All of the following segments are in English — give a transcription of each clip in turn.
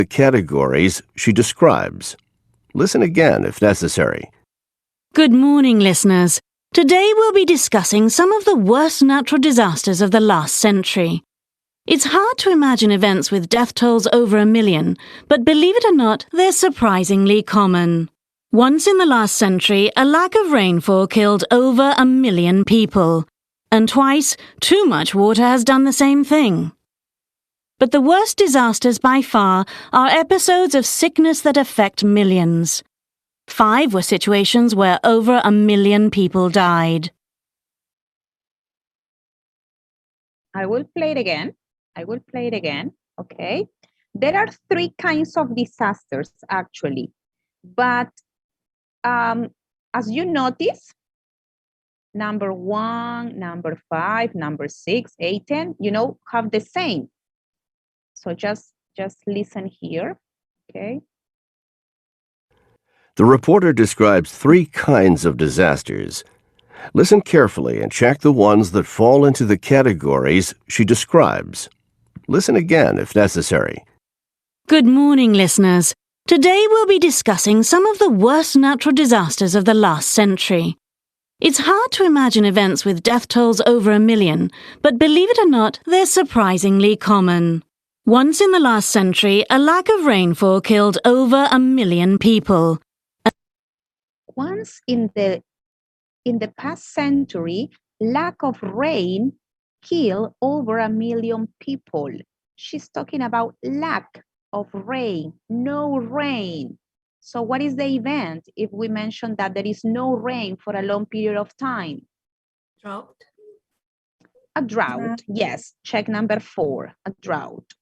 the categories she describes. Listen again if necessary. Good morning, listeners. Today we'll be discussing some of the worst natural disasters of the last century. It's hard to imagine events with death tolls over 1 million, but believe it or not, they're surprisingly common. Once in the last century, a lack of rainfall killed over 1 million people. And twice, too much water has done the same thing. But the worst disasters by far are episodes of sickness that affect millions. 5 were situations where over 1 million people died. I will play it again. Okay. There are 3 kinds of disasters, actually. But as you notice, number 1, number 5, number 6, 8, 10, have the same. So just listen here, okay? The reporter describes 3 kinds of disasters. Listen carefully and check the ones that fall into the categories she describes. Listen again if necessary. Good morning, listeners. Today we'll be discussing some of the worst natural disasters of the last century. It's hard to imagine events with death tolls over 1 million, but believe it or not, they're surprisingly common. Once in the last century, a lack of rainfall killed over 1 million people. Once in the past century, lack of rain killed over 1 million people. She's talking about lack of rain, no rain. So what is the event if we mention that there is no rain for a long period of time? Drought. A drought, yes. Check number 4, a drought.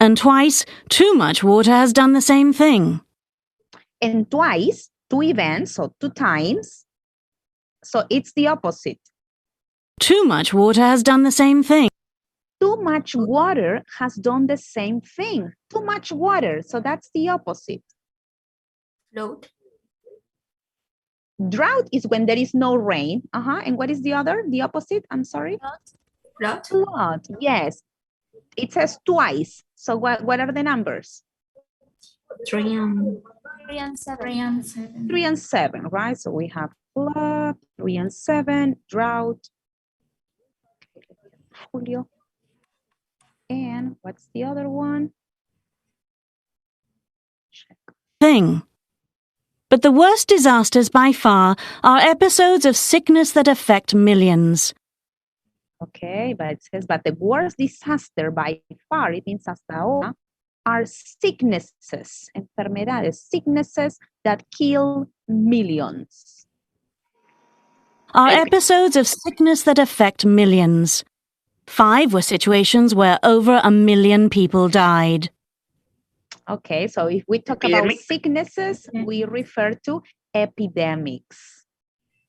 And twice, too much water has done the same thing. And twice, 2 events, so 2 times. So it's the opposite. Too much water has done the same thing. Too much water has done the same thing. Too much water, so that's the opposite. Flood. Drought is when there is no rain. And what is the other? The opposite? I'm sorry. Flood. Flood. Yes. It says twice. So what are the numbers? 3 and 7. 3 and 7, right? So we have flood, 3 and 7, drought. Julio. And what's the other one? Check. Thing. But the worst disasters by far are episodes of sickness that affect millions. Okay, but it says, but the worst disaster by far, it means hasta ahora, are sicknesses, enfermedades, sicknesses that kill millions. Are Okay. episodes of sickness that affect millions. 5 were situations where over 1 million people died. Okay, so if we talk about sicknesses, we refer to epidemics.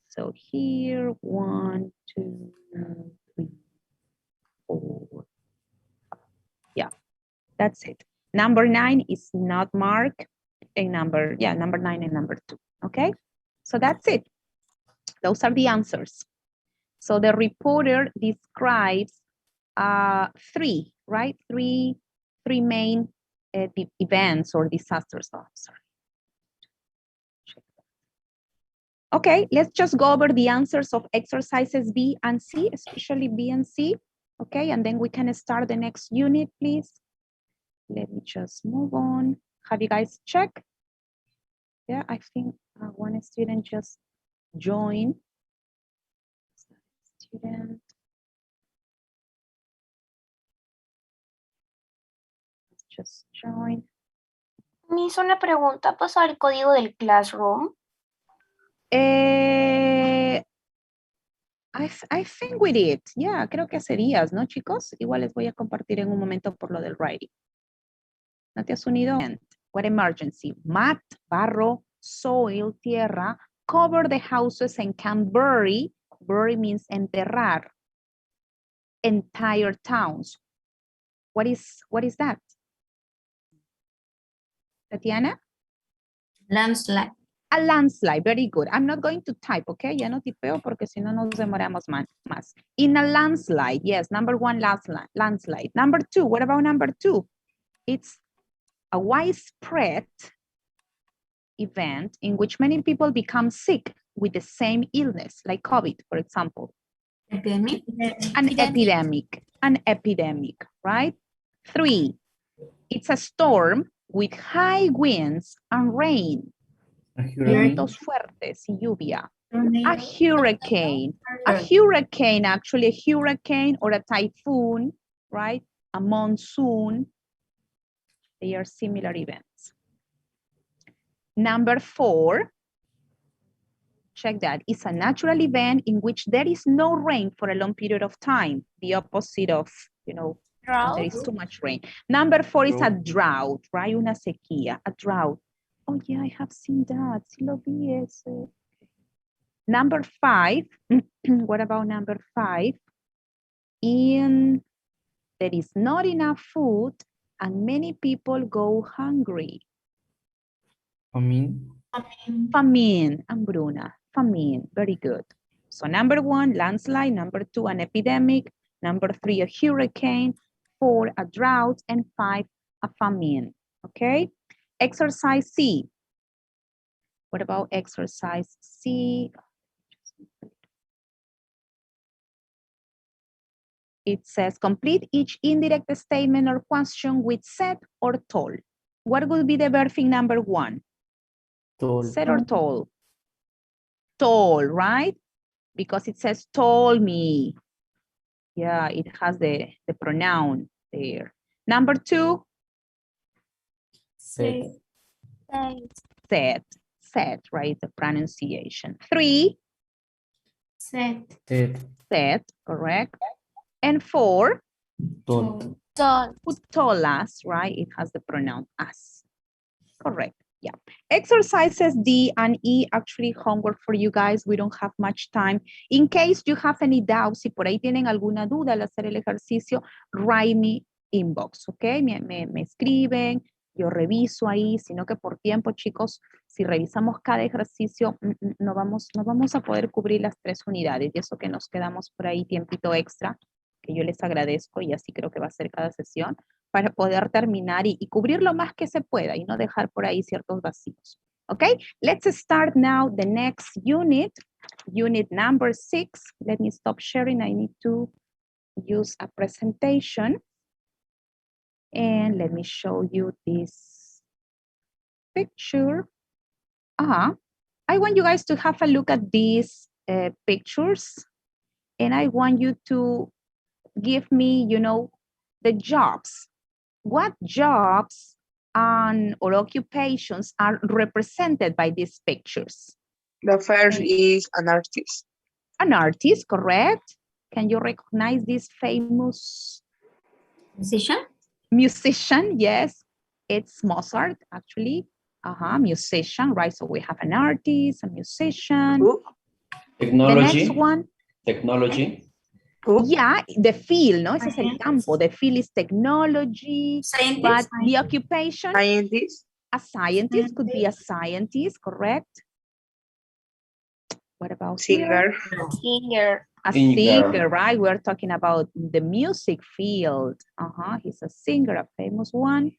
So here, 1, 2, 3, 4. Yeah, that's it. Number 9 is not marked. And number 9 and number 2. Okay, so that's it. Those are the answers. So the reporter describes 3, right? Three main events or disasters. Oh, sorry. Okay, let's just go over the answers of exercises B and C, especially B and C. Okay, and then we can start the next unit, please. Let me just move on. Have you guys checked? Yeah, I think one student just joined. Student. Just join. Me hizo una pregunta, ¿pasa el código del Classroom? I think we did. Yeah, creo que serías, ¿no, chicos? Igual les voy a compartir en un momento por lo del writing. ¿No te has unido? What emergency? Mat, barro, soil, tierra, cover the houses and can bury. Bury means enterrar. Entire towns. What is that? Tatiana? Landslide. A landslide, very good. I'm not going to type, okay? Ya no tipeo porque si no nos demoramos más. In a landslide, yes, number 1, landslide. Number 2, what about number 2? It's a widespread event in which many people become sick with the same illness, like COVID, for example. Epidemic. An epidemic, right? 3, it's a storm with high winds and rain. Vientos fuertes y lluvia. A hurricane. Actually a hurricane or a typhoon, right? A monsoon. They are similar events. Number 4, check that. It's a natural event in which there is no rain for a long period of time. The opposite of, you know, when there is too much rain. Number 4 is a drought, right? Una sequía, a drought. Oh yeah, I have seen that. Sí lo vi ese. Number 5, what about number 5? There is not enough food and many people go hungry. Famine. Famine, hambruna, famine, very good. So number 1, landslide. Number 2, an epidemic. Number 3, a hurricane. 4, a drought. And 5, a famine, okay? Exercise C. What about exercise C? It says, complete each indirect statement or question with said or told. What will be the verb in number 1? Told. Said or told? Told, right? Because it says told me. Yeah, it has the pronoun there. Number 2? Said. Said, right? The pronunciation. 3? Said. Said, correct. And 4? Told. Who told us, right? It has the pronoun us. Correct. Yeah. Exercises D and E, actually homework for you guys. We don't have much time. In case you have any doubts, si por ahí tienen alguna duda al hacer el ejercicio, write me inbox, ¿ok? Me escriben, yo reviso ahí, sino que por tiempo, chicos, si revisamos cada ejercicio, no vamos a poder cubrir las 3 unidades. Y eso que nos quedamos por ahí tiempito extra, que yo les agradezco y así creo que va a ser cada sesión, para poder terminar y cubrir lo más que se pueda y no dejar por ahí ciertos vacíos. Okay, let's start now the next unit, unit number 6. Let me stop sharing. I need to use a presentation. And let me show you this picture. I want you guys to have a look at these pictures. And I want you to give me, you know, the jobs. What jobs or occupations are represented by these pictures? The first is an artist. An artist, correct? Can you recognize this famous Musician? Musician, yes. It's Mozart, actually. Musician, right? So we have an artist, a musician. Technology. The next one. Technology. Yeah, the field, no? Ese es el campo. The field is technology. Scientist. But the occupation? Scientist. A scientist could be a scientist, correct? What about Singer. Singer. A singer, right? We're talking about the music field. He's a singer, a famous one.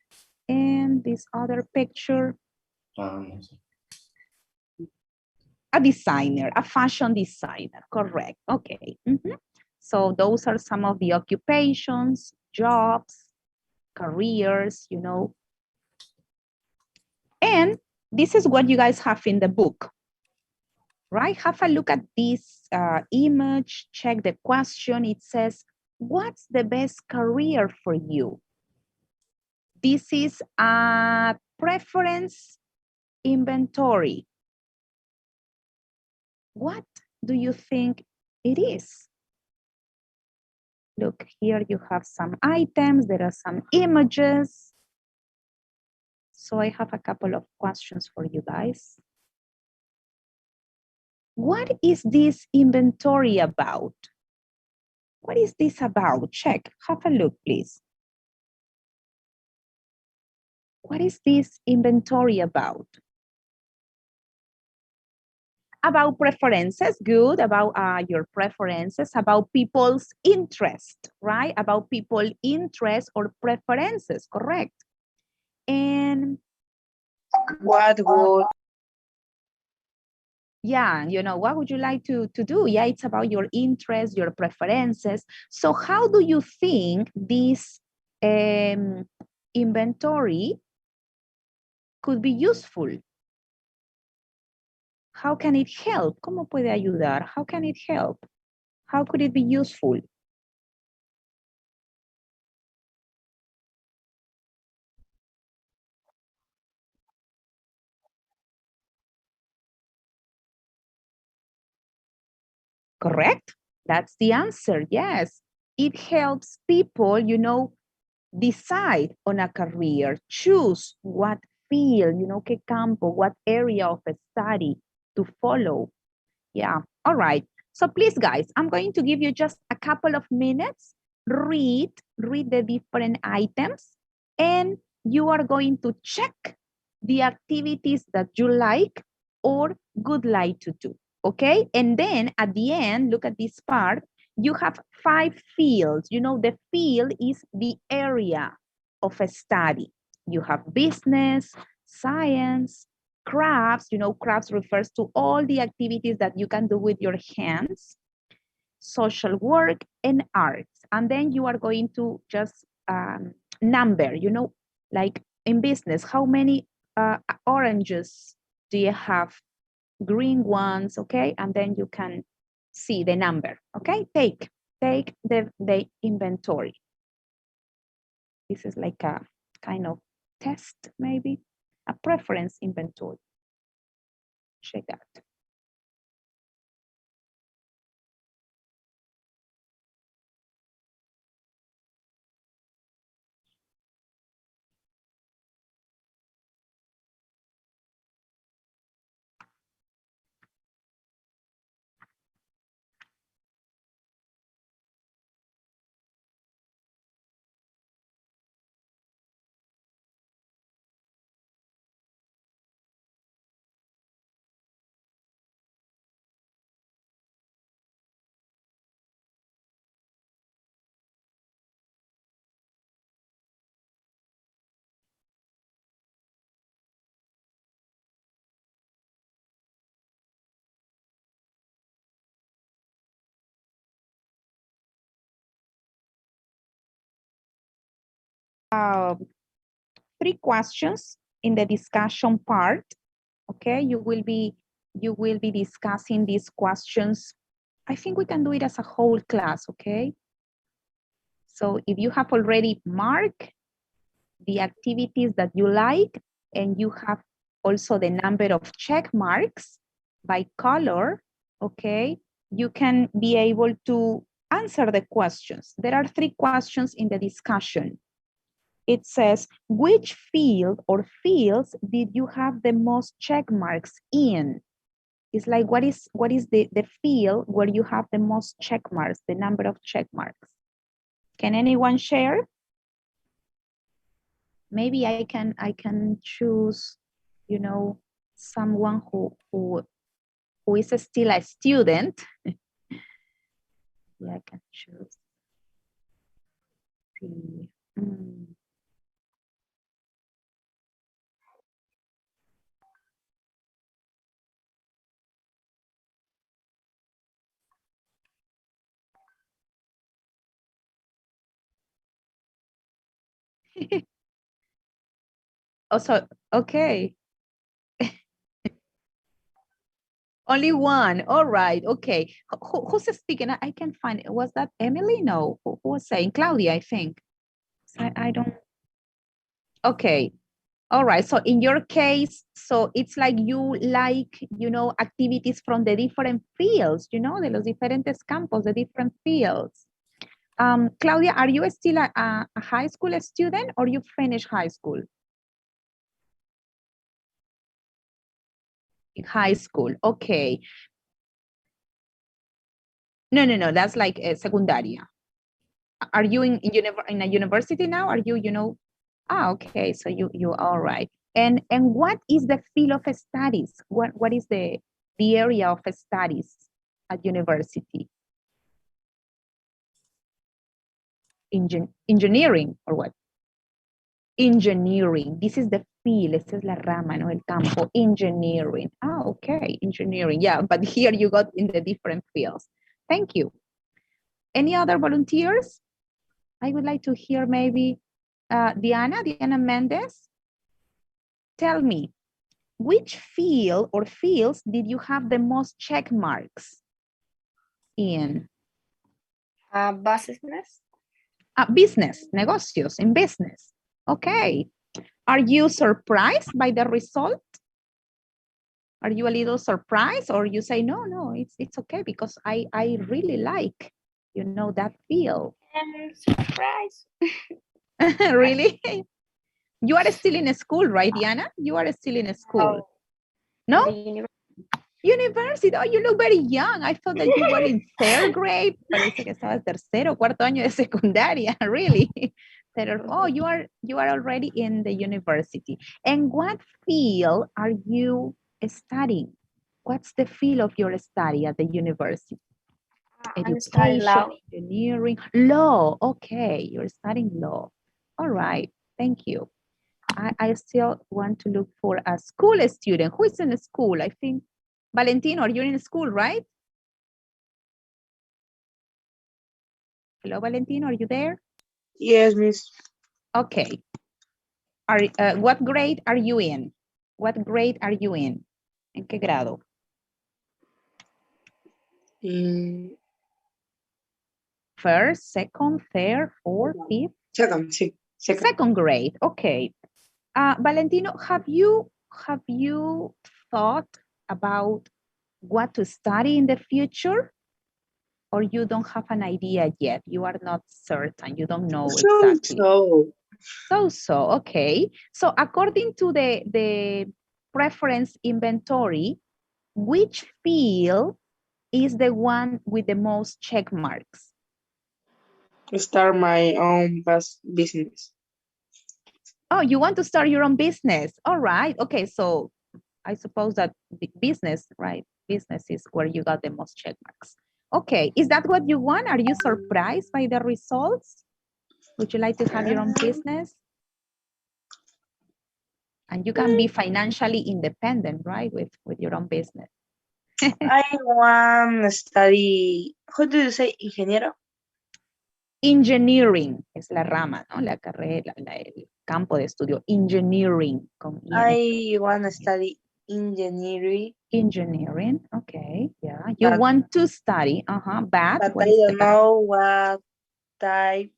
And this other picture, a designer, a fashion designer, correct? Okay. So those are some of the occupations, jobs, careers, you know. And this is what you guys have in the book, right? Have a look at this image, check the question. It says, what's the best career for you? This is a preference inventory. What do you think it is? Look, here you have some items. There are some images. So I have a couple of questions for you guys. What is this inventory about? What is this about? Check, have a look, please. What is this inventory about? About preferences, good, about your preferences, about people's interest, right? About people's interest or preferences, correct? And What would yeah, what would you like to do? Yeah, it's about your interests, your preferences. So how do you think this inventory could be useful? How can it help? ¿Cómo puede ayudar? How can it help? How could it be useful? Correct? That's the answer, yes. It helps people, decide on a career, choose what field, qué campo, what area of study to follow. Yeah, all right. So please, guys, I'm going to give you just a couple of minutes. Read the different items, and you are going to check the activities that you like or would like to do, okay? And then at the end, look at this part, you have 5 fields. The field is the area of a study. You have business, science, crafts. Crafts refers to all the activities that you can do with your hands, social work, and arts. And then you are going to just number, like in business, how many oranges do you have? Green ones, okay? And then you can see the number, okay? Take the inventory. This is like a kind of test, maybe, a preference inventory. Check out. Three questions in the discussion part. Okay, you will be discussing these questions. I think we can do it as a whole class, okay? So if you have already marked the activities that you like, and you have also the number of check marks by color, okay, you can be able to answer the questions. There are 3 questions in the discussion. It says, which field or fields did you have the most check marks in? It's like, what is the field where you have the most check marks, the number of check marks? Can anyone share? Maybe I can choose, someone who is still a student. Yeah, I can choose. See. Also, okay. Only one. All right. Okay. Who's speaking? I can find it. Was that Emily? No. Who was saying? Claudia, I think. I don't. Okay. All right. So in your case, so it's like you like, activities from the different fields, de los diferentes campos, the different fields. Claudia, are you still a high school student or you finished high school? In high school. Okay. No. That's like secundaria. Are you in a university now? Are you, okay. So you all right. And what is the field of studies? What is the area of studies at university? Engineering or what? Engineering. This is the field. Esta es la rama, ¿no? El campo. Engineering. Ah, okay. Engineering. Yeah, but here you got in the different fields. Thank you. Any other volunteers? I would like to hear maybe Diana Mendez. Tell me, which field or fields did you have the most check marks in? Business. Business, negocios, in business. Okay. Are you surprised by the result? Are you a little surprised, or you say, no, it's okay because I really like, that field. Surprise. Really? You are still in school, right, Diana? You are still in school. No? University. Oh, you look very young. I thought that you were in 3rd grade. Parece que estabas tercero, cuarto año de secundaria. Really? Oh, you are already in the university. And what field are you studying? What's the field of your study at the university? Education, engineering, law. Okay, you're studying law. All right, thank you. I still want to look for a school student. Who is in school? I think, Valentino, you're in school, right? Hello, Valentino, are you there? Yes, Miss. Okay. What grade are you in? What grade are you in? ¿En qué grado? First, second, third, fourth, fifth? Second, sí. Second grade, okay. Valentino, have you thought about what to study in the future? Or you don't have an idea yet? You are not certain, you don't know exactly. So, okay. So according to the preference inventory, which field is the one with the most check marks? Start my own business. Oh, you want to start your own business. All right. Okay. So I suppose that business, right? Business is where you got the most check marks. Okay. Is that what you want? Are you surprised by the results? Would you like to have your own business? And you can be financially independent, right? With your own business. I want to study, how do you say, ingeniero? Engineering es la rama, ¿no? La carrera, el campo de estudio. Engineering. Con I want to study engineering. Engineering, okay, yeah. You want to study, but I don't know what type,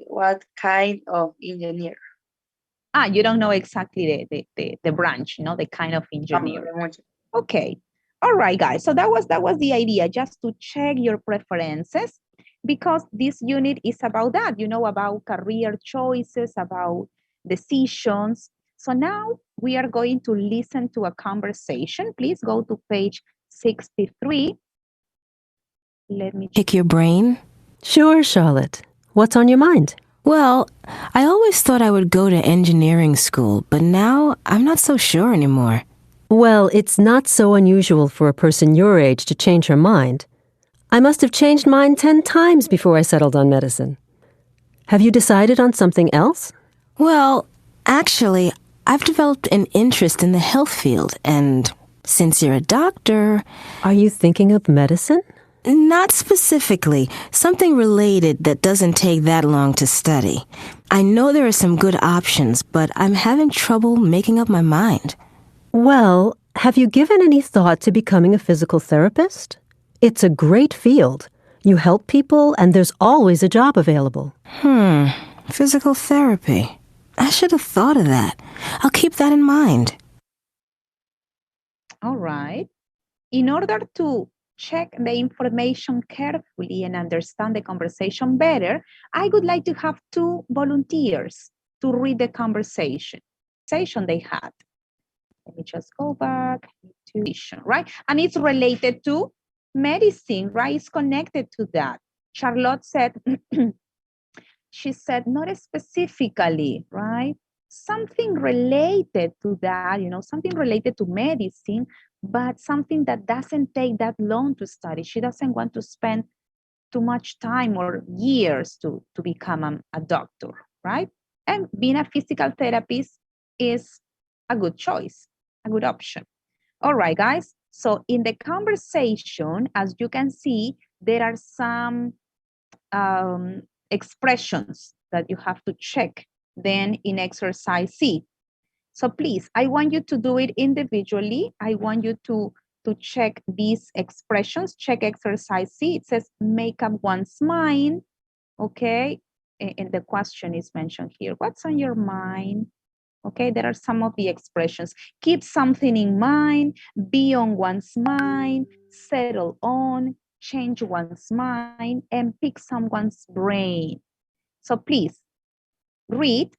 what kind of engineer. You don't know exactly the branch, the kind of engineer. Okay, all right, guys. So that was the idea, just to check your preferences, because this unit is about that, about career choices, about decisions. So now we are going to listen to a conversation. Please go to page 63. Let me pick your brain. Sure, Charlotte. What's on your mind? Well, I always thought I would go to engineering school, but now I'm not so sure anymore. Well, it's not so unusual for a person your age to change her mind. I must have changed mine 10 times before I settled on medicine. Have you decided on something else? Well, actually, I've developed an interest in the health field, and since you're a doctor... Are you thinking of medicine? Not specifically. Something related that doesn't take that long to study. I know there are some good options, but I'm having trouble making up my mind. Well, have you given any thought to becoming a physical therapist? It's a great field. You help people, and there's always a job available. Physical therapy. I should have thought of that. I'll keep that in mind. All right. In order to check the information carefully and understand the conversation better, I would like to have 2 volunteers to read the conversation they had. Let me just go back to right? And it's related to medicine, right? It's connected to that. Charlotte said, she said, not specifically, right? Something related to that, something related to medicine, but something that doesn't take that long to study. She doesn't want to spend too much time or years to become a doctor, right? And being a physical therapist is a good choice, a good option. All right, guys. So in the conversation, as you can see, there are some expressions that you have to check then in exercise C. So please, I want you to do it individually. I want you to check these expressions, check exercise C. It says make up one's mind, okay? And the question is mentioned here. What's on your mind? Okay, there are some of the expressions. Keep something in mind, be on one's mind, settle on, change one's mind, and pick someone's brain. So please, read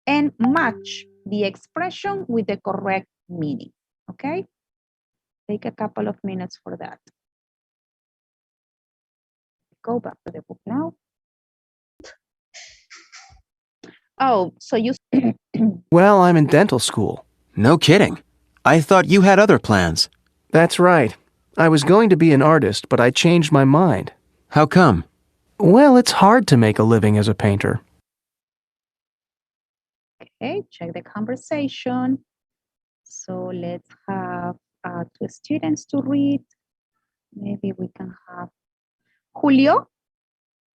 and match the expression with the correct meaning, okay? Take a couple of minutes for that. Go back to the book now. Oh, so you... Well, I'm in dental school. No kidding. I thought you had other plans. That's right. I was going to be an artist, but I changed my mind. How come? Well, it's hard to make a living as a painter. Okay, check the conversation. So let's have 2 students to read. Maybe we can have Julio.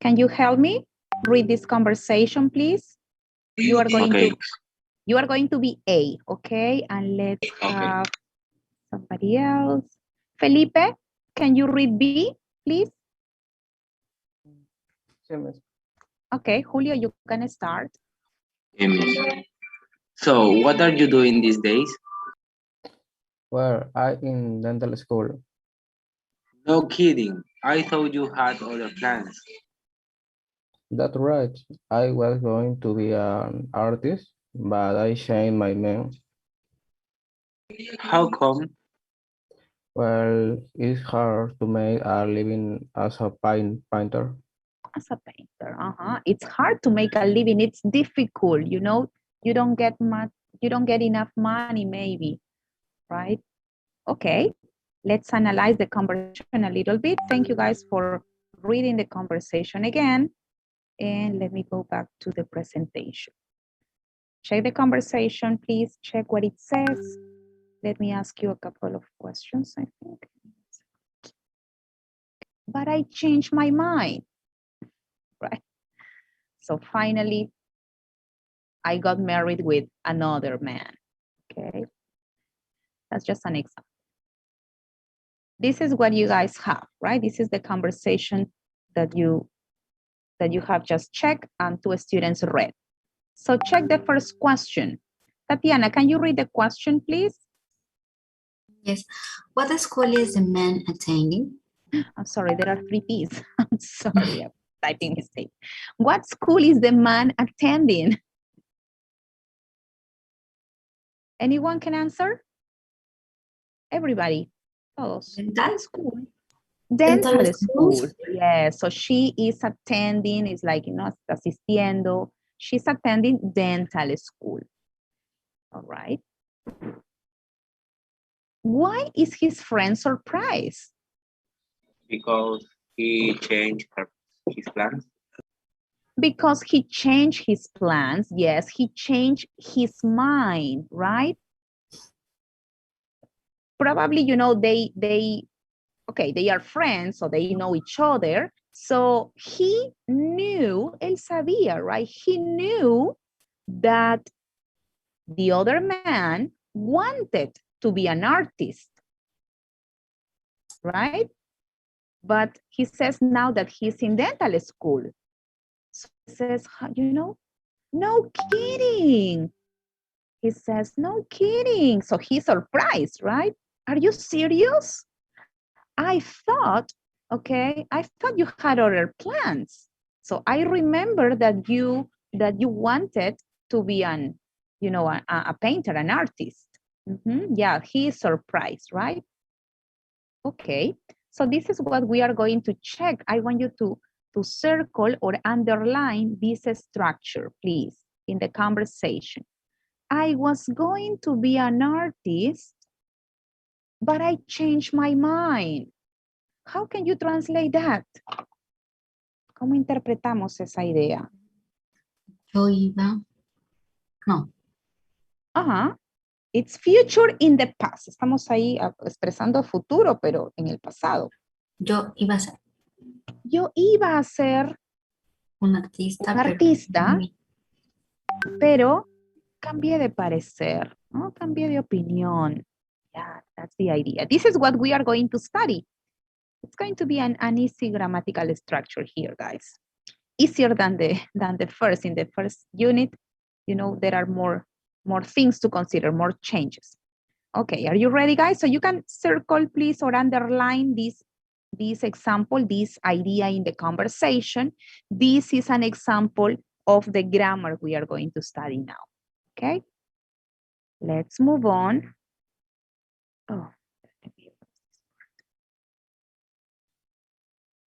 Can you help me read this conversation, please? You are going to be A, okay? And let's have somebody else. Felipe, can you read B, please? Okay, Julio, you can start. So, what are you doing these days? Well, I'm in dental school. No kidding. I thought you had other plans. That's right. I was going to be an artist, but I changed my mind. How come? Well, it's hard to make a living as a painter. As a painter, it's hard to make a living. It's difficult, you know. You don't get much. You don't get enough money, maybe, right? Okay, let's analyze the conversation a little bit. Thank you guys for reading the conversation again. And let me go back to the presentation. Check the conversation, please. Check what it says. Let me ask you a couple of questions, I think. But I changed my mind, right? So finally, I got married with another man, okay? That's just an example. This is what you guys have, right? This is the conversation that you have just checked and 2 students read. So check the first question. Tatiana, can you read the question, please? Yes. What school is the man attending? I'm sorry, there are 3 P's. I'm sorry, I'm typing mistake. What school is the man attending? Anyone can answer? Everybody. Todos. Dental school. Dental school. Yeah, so she is attending, it's like, you know, asistiendo. She's attending dental school. All right. Why is his friend surprised? Because he changed his plans. Because he changed his plans. Yes, he changed his mind, right? Probably, you know, they are friends, so they know each other. So he knew, él sabía, right? He knew that the other man wanted to be an artist, right? But he says now that he's in dental school. So he says, you know, no kidding. He says, no kidding. So he's surprised, right? Are you serious? I thought you had other plans. So I remember that you wanted to be a painter, an artist. Yeah, he is surprised, right? Okay, so this is what we are going to check. I want you to circle or underline this structure, please, in the conversation. I was going to be an artist, but I changed my mind. How can you translate that? ¿Cómo interpretamos esa idea? Yo iba No. Ajá. It's future in the past. Estamos ahí expresando futuro, pero en el pasado. Yo iba a ser Yo iba a ser un artista, un artista, pero cambié de parecer, ¿no? Cambié de opinión. Yeah, that's the idea. This is what we are going to study. It's going to be an easy grammatical structure here, guys. Easier than the first. In the first unit, you know, there are more things to consider, more changes. Okay, are you ready, guys? So you can circle, please, or underline this example, this idea in the conversation. This is an example of the grammar we are going to study now. Okay, let's move on. Oh.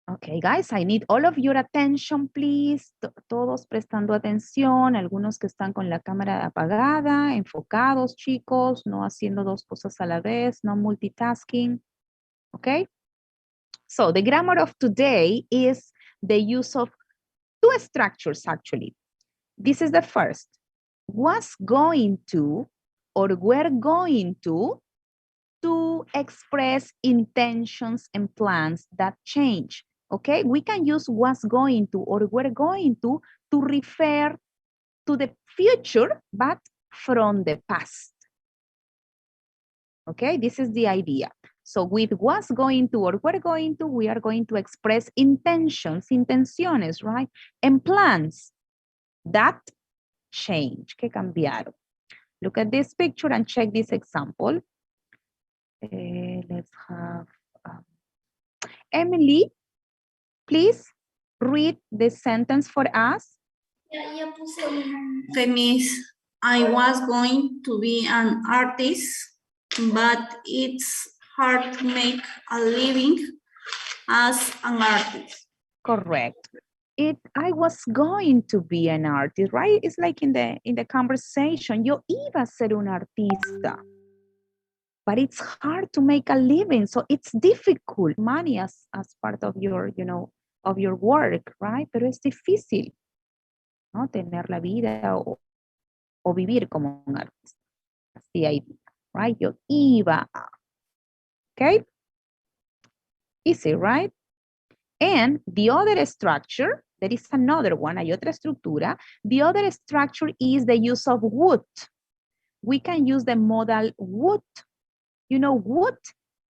Okay, guys, I need all of your attention, please. Todos prestando atención, algunos que están con la cámara apagada, enfocados, chicos, no haciendo dos cosas a la vez, no multitasking. Okay? So, the grammar of today is the use of two structures, actually. This is the first. Was going to, or were going to express intentions and plans that change. Okay, we can use was going to or were going to refer to the future, but from the past. Okay, this is the idea. So with was going to or were going to, we are going to express intentions, intenciones, right? And plans that change, que cambiaron. Look at this picture and check this example. Let's have Emily, please read the sentence for us. Okay, Miss, I was going to be an artist, but it's hard to make a living as an artist. Correct. I was going to be an artist, right? It's like in the conversation, yo iba a ser un artista. But it's hard to make a living, so it's difficult. Money as part of your, you know, of your work, right? Pero es difícil, ¿no? Tener la vida o vivir como un artista. That's the idea, right? Yo iba a. Okay? Easy, right? And the other structure, there is another one, hay otra estructura. The other structure is the use of would. We can use the modal would. You know, would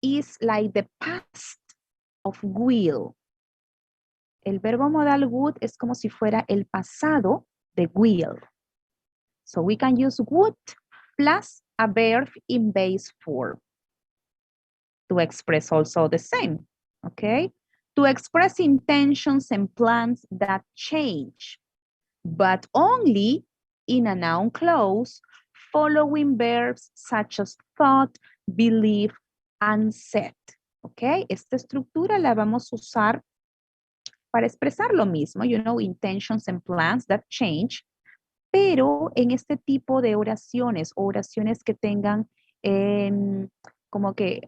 is like the past of will. El verbo modal would es como si fuera el pasado de will. So we can use would plus a verb in base form to express also the same, okay? To express intentions and plans that change, but only in a noun clause following verbs such as thought, believe, and said. ¿Ok? Esta estructura la vamos a usar para expresar lo mismo, you know, intentions and plans that change, pero en este tipo de oraciones, oraciones que tengan como que,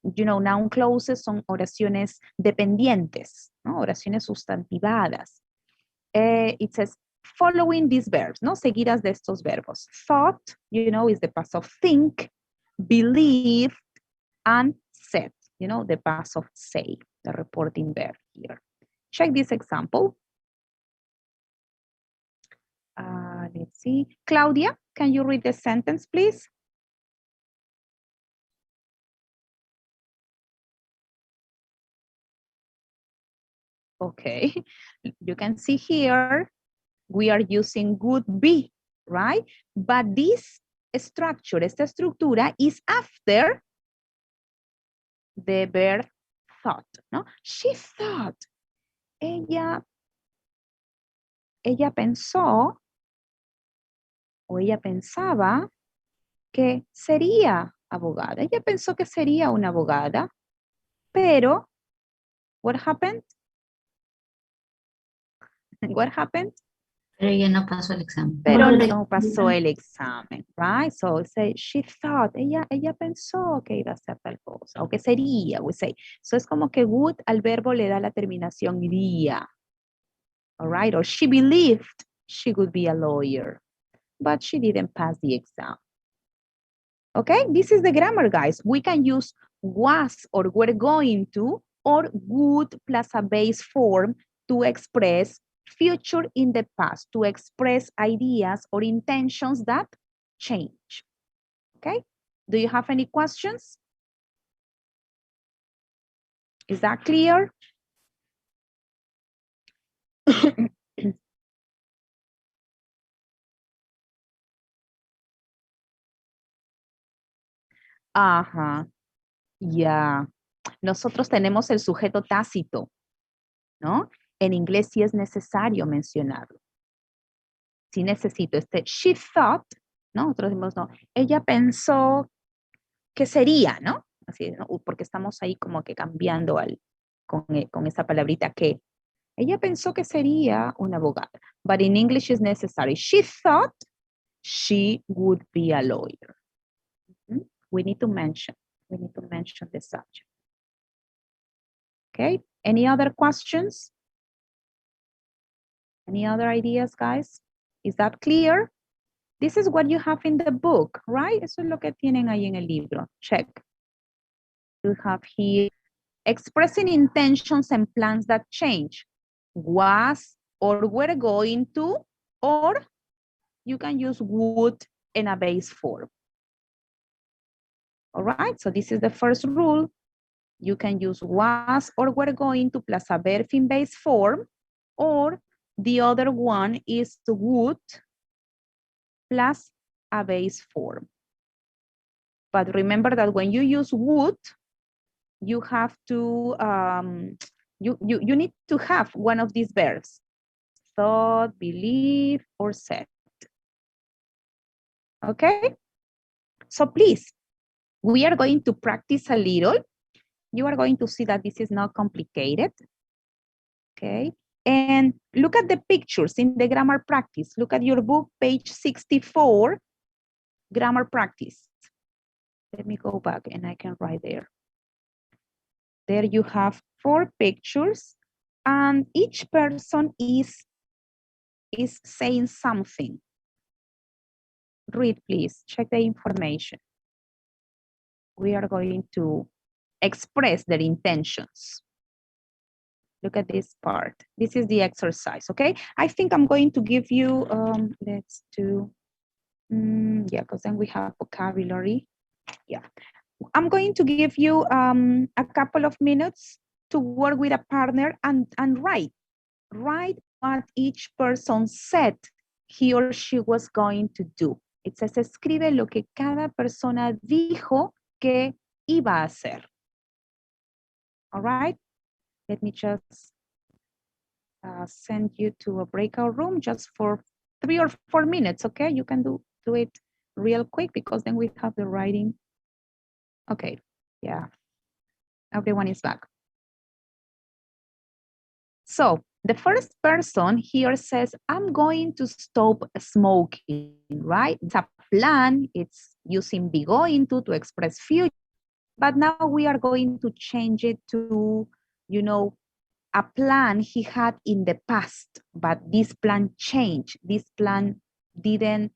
you know, noun clauses son oraciones dependientes, ¿no? Oraciones sustantivadas. It says, following these verbs, ¿no? Seguidas de estos verbos. Thought, you know, is the past of think, believe, and said, you know, the past of say, the reporting verb here. Check this example. Let's see. Claudia, can you read the sentence, please? Okay, you can see here, we are using would be, right? But this structure, esta estructura is after the verb thought, ¿no? She thought. Ella pensó o ella pensaba que sería abogada. Ella pensó que sería una abogada, pero what happened? What happened? Pero ella no pasó el examen. Pero no pasó el examen, right? So say she thought, ella pensó que iba a hacer tal cosa, o que sería, we say. So es como que would al verbo le da la terminación iría. All right, or she believed she would be a lawyer. but she didn't pass the exam. Okay, this is the grammar, guys. We can use was or were going to or would plus a base form to express future in the past, to express ideas or intentions that change. Okay, do you have any questions? Is that clear? Ajá, ya. Nosotros tenemos el sujeto tácito, ¿no? En inglés sí es necesario mencionarlo. Sí necesito she thought, ¿no? Nosotros decimos, no, ella pensó que sería, ¿no? Así, ¿no? Porque estamos ahí como que cambiando con esa palabrita que. Ella pensó que sería una abogada. But in English is necessary. She thought she would be a lawyer. We need to mention the subject. Okay, any other questions? Any other ideas, guys? Is that clear? This is what you have in the book, right? Eso es lo que tienen ahí en el libro. Check. You have here expressing intentions and plans that change. Was or were going to, or you can use would in a base form. All right, so this is the first rule. You can use was or were going to plus a verb in base form, or the other one is would plus a base form. But remember that when you use would, you have to, you need to have one of these verbs. Thought, believe, or said. Okay? So please, we are going to practice a little. You are going to see that this is not complicated. Okay? And look at the pictures in the grammar practice. Look at your book, page 64, grammar practice. Let me go back and I can write there. There you have 4 pictures and each person is saying something. Read, please. Check the information. We are going to express their intentions. Look at this part. This is the exercise, okay? I think I'm going to give you, let's do, yeah, because then we have vocabulary. Yeah. I'm going to give you a couple of minutes to work with a partner and write. Write what each person said he or she was going to do. It says, escribe lo que cada persona dijo que iba a hacer. All right? Let me just send you to a breakout room just for 3 or 4 minutes, okay? You can do it real quick because then we have the writing. Okay, yeah. Everyone is back. So the first person here says, I'm going to stop smoking, right? It's a plan. It's using be going to express future. But now we are going to change it to, you know, a plan he had in the past, but this plan changed. This plan didn't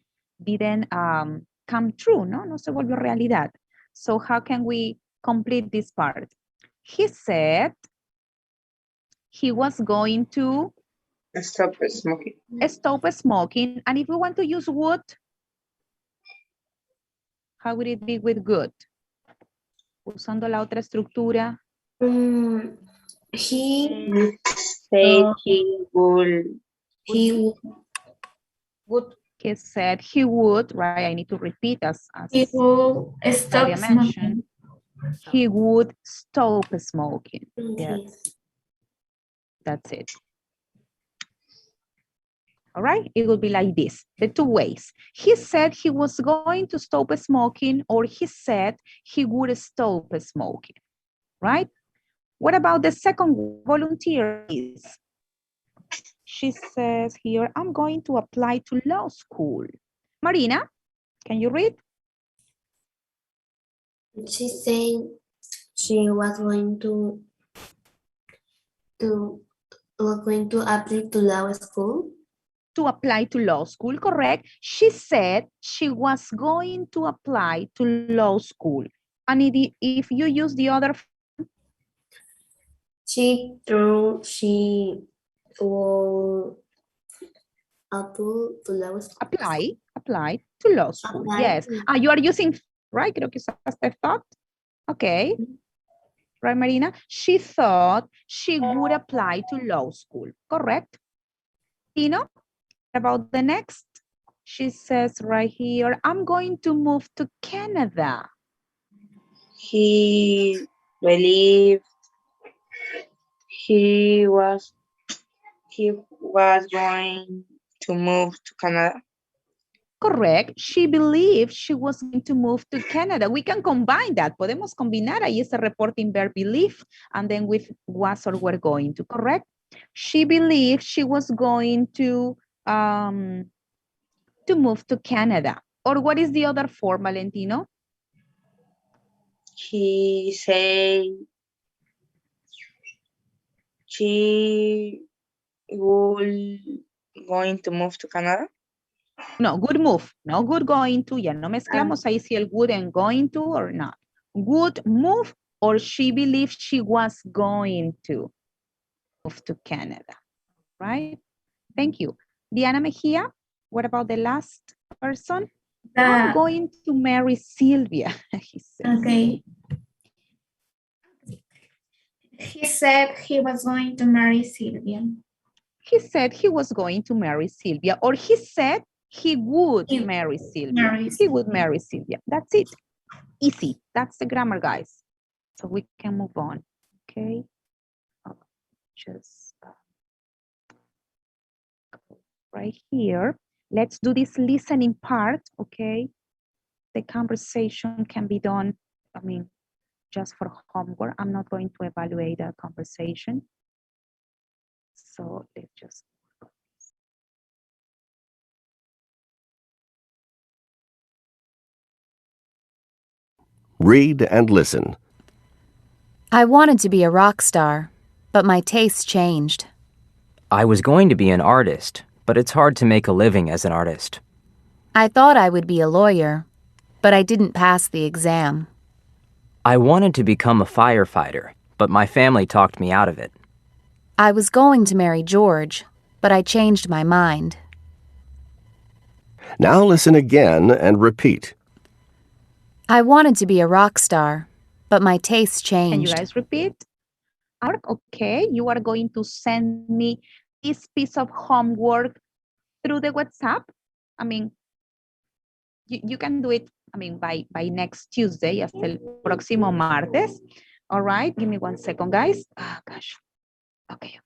come true, no? No se volvió realidad. So how can we complete this part? He said he was going to stop smoking. Stop smoking. And if we want to use would, how would it be with good? Usando la otra estructura. He said he would. He would. He said he would, right? I need to repeat as He will stop Nadia smoking. mentioned. He would stop smoking. Yes. That's it. All right, it will be like this, the 2 ways. He said he was going to stop smoking, or he said he would stop smoking, right? What about the second volunteer? She says here, I'm going to apply to law school. Marina, can you read? She said she was going to apply to law school. to apply to law school, correct? She said she was going to apply to law school. And if you use the other, She will apply to law school. Yes. You are using, right? Creo que usaste thought. Okay. Right, Marina? She thought she would apply to law school, correct? Tino, about the next? She says right here, I'm going to move to Canada. He believed he was going to move to Canada. Correct. She believed she was going to move to Canada. We can combine that. Podemos combinar ahí ese reporting verb believe and then with was or were going to, correct? She believed she was going to move to Canada. Or what is the other form, Valentino? He said she will going to move to Canada. No, good move. No good going to. Ya no mezclamos ahí si el would and going to or not. Good move or she believed she was going to move to Canada, right? Thank you. Diana Mejia, what about the last person? I'm going to marry Sylvia, he says. Okay. He said he was going to marry Sylvia. He said he was going to marry Sylvia, or he said he would marry Sylvia. He would marry Sylvia. That's it. Easy. That's the grammar, guys. So we can move on. Okay. Just right here. Let's do this listening part. Okay. The conversation can be done, just for homework. I'm not going to evaluate a conversation. So let's just. Read and listen. I wanted to be a rock star, but my tastes changed. I was going to be an artist, but it's hard to make a living as an artist. I thought I would be a lawyer, but I didn't pass the exam. I wanted to become a firefighter, but my family talked me out of it. I was going to marry George, but I changed my mind. Now listen again and repeat. I wanted to be a rock star, but my tastes changed. Can you guys repeat? Okay, you are going to send me this piece of homework through the WhatsApp. You can do it, by next Tuesday, hasta el próximo martes. All right, give me 1 second, guys. Oh, gosh. Okay.